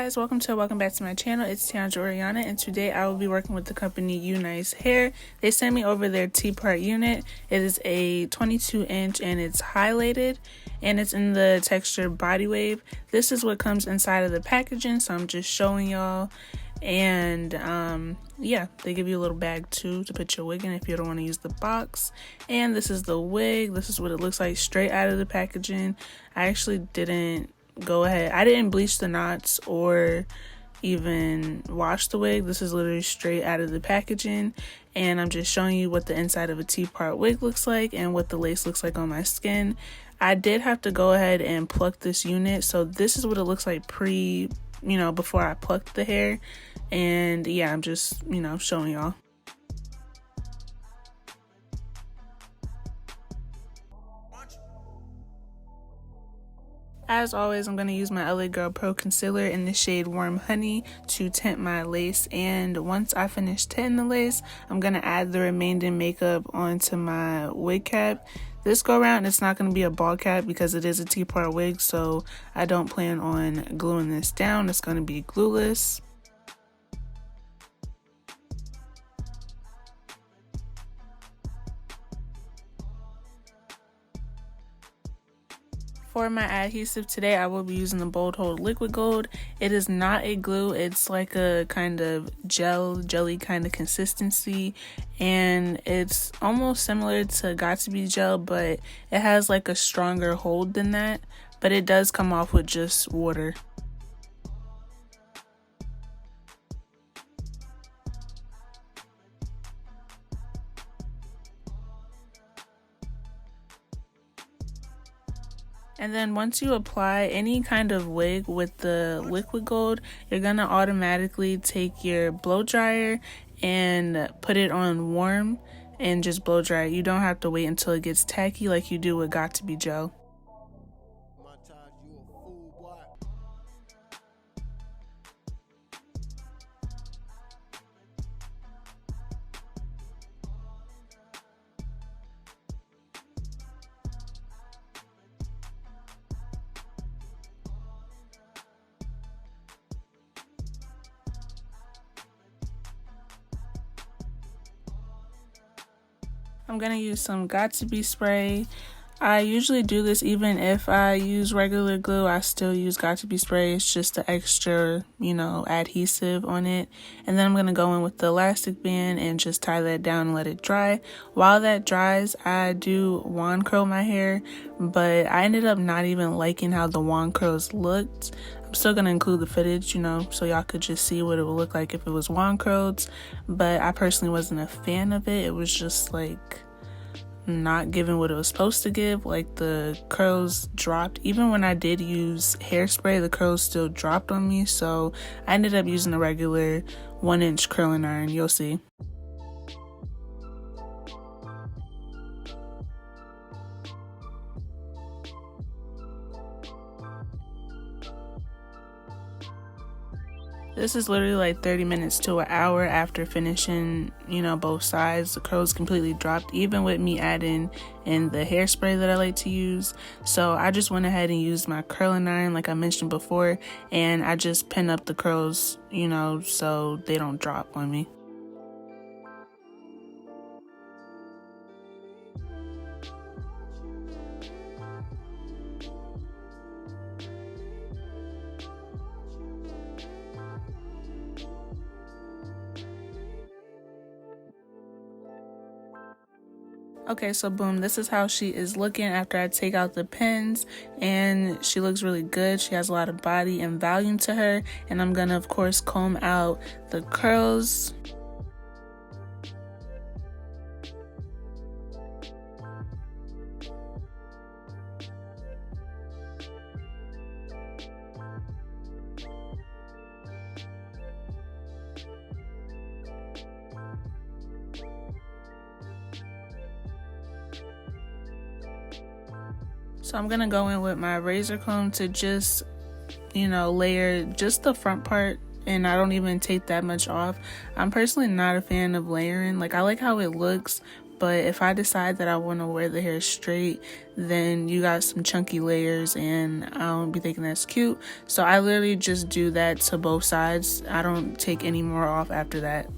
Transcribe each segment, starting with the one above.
guys, welcome back to my channel. It's Tiandra Oriana, and today I will be working with the company Unice hair. They sent me over their T-part unit. It is a 22-inch and it's highlighted and it's in the texture Bodywave. This is what comes inside of the packaging, so I'm just showing y'all. And yeah, they give you a little bag too to put your wig in if you don't want to use the box. And this is the wig. This is what it looks like straight out of the packaging. I actually didn't I didn't bleach the knots or even wash the wig. This is literally straight out of the packaging, and I'm just showing you what the inside of a T-part wig looks like and what the lace looks like on my skin. I did have to go ahead and pluck this unit, so this is what it looks like before I plucked the hair. And yeah, I'm just showing y'all. As always, I'm going to use my LA Girl Pro Concealer in the shade Warm Honey to tint my lace. And once I finish tinting the lace, I'm going to add the remaining makeup onto my wig cap. This go around, it's not going to be a ball cap because it is a T-part wig, so I don't plan on gluing this down. It's going to be glueless. For my adhesive today, I will be using the Bold Hold Liquid Gold. It is not a glue, it's like a kind of jelly kind of consistency, and it's almost similar to Got To Be gel, but it has like a stronger hold than that, but it does come off with just water. And then once you apply any kind of wig with the liquid gold, you're going to automatically take your blow dryer and put it on warm and just blow dry it. You don't have to wait until it gets tacky like you do with Got To Be gel. I'm going to use some Got To Be spray. I usually do this even if I use regular glue. I still use Got To Be spray. It's just the extra, adhesive on it. And then I'm going to go in with the elastic band and just tie that down and let it dry. While that dries, I do wand curl my hair, but I ended up not even liking how the wand curls looked. I'm still going to include the footage, so y'all could just see what it would look like if it was wand curled, but I personally wasn't a fan of it. It was just like not giving what it was supposed to give. Like the curls dropped. Even when I did use hairspray, the curls still dropped on me, so I ended up using a regular 1-inch curling iron. You'll see. This is literally like 30 minutes to an hour after finishing, both sides. The curls completely dropped, even with me adding in the hairspray that I like to use. So I just went ahead and used my curling iron like I mentioned before, and I just pin up the curls, so they don't drop on me. Okay, so boom, this is how she is looking after I take out the pins, and she looks really good. She has a lot of body and volume to her, and I'm gonna of course comb out the curls. So I'm gonna go in with my razor comb to just, layer just the front part, and I don't even take that much off. I'm personally not a fan of layering. Like, I like how it looks, But if I decide that I want to wear the hair straight, then you got some chunky layers and I don't be thinking that's cute. So I literally just do that to both sides. I don't take any more off after that.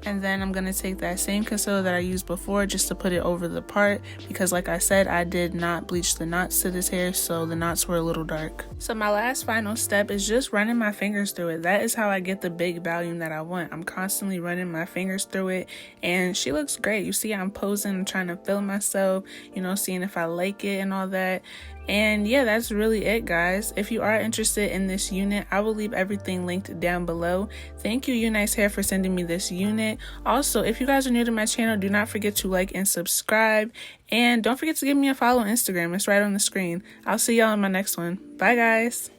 And then I'm going to take that same concealer that I used before just to put it over the part, because like I said, I did not bleach the knots to this hair, so the knots were a little dark. So my last final step is just running my fingers through it. That is how I get the big volume that I want. I'm constantly running my fingers through it, and she looks great. You see I'm posing, I'm trying to feel myself, you know, seeing if I like it and all that. And yeah, that's really it, guys. If you are interested in this unit, I will leave everything linked down below. Thank you, Unice Hair, for sending me this unit. Also, if you guys are new to my channel, do not forget to like and subscribe. And don't forget to give me a follow on Instagram. It's right on the screen. I'll see y'all in my next one. Bye, guys.